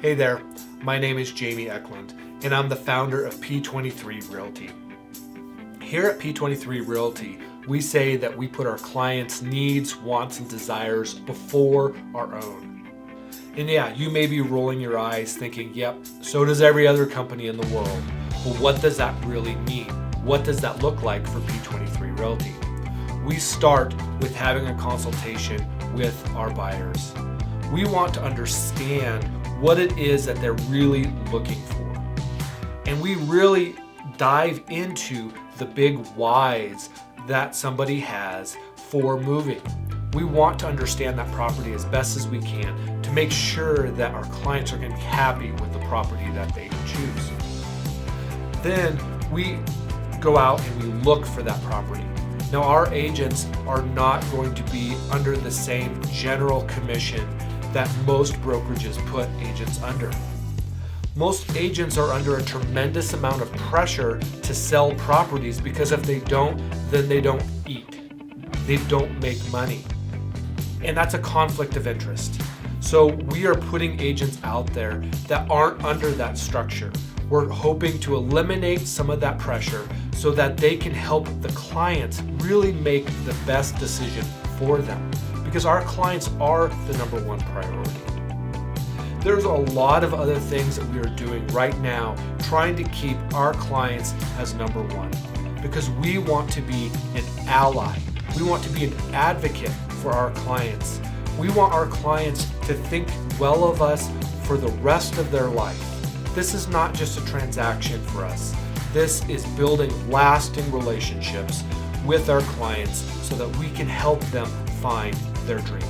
Hey there, my name is Jamie Eklund, and I'm the founder of P23 Realty. Here at P23 Realty, we say that we put our clients' needs, wants, and desires before our own. And yeah, you may be rolling your eyes thinking, yep, so does every other company in the world. Well, what does that really mean? What does that look like for P23 Realty? We start with having a consultation with our buyers. We want to understand what it is that they're really looking for. And we really dive into the big whys that somebody has for moving. We want to understand that property as best as we can to make sure that our clients are going to be happy with the property that they choose. Then we go out and we look for that property. Now, our agents are not going to be under the same general commission that most brokerages put agents under. Most agents are under a tremendous amount of pressure to sell properties because if they don't, then they don't eat. They don't make money. And that's a conflict of interest. So we are putting agents out there that aren't under that structure. We're hoping to eliminate some of that pressure so that they can help the clients really make the best decision for them, because our clients are the number one priority. There's a lot of other things that we are doing right now trying to keep our clients as number one, because we want to be an ally. We want to be an advocate for our clients. We want our clients to think well of us for the rest of their life. This is not just a transaction for us. This is building lasting relationships with our clients so that we can help them find their dream.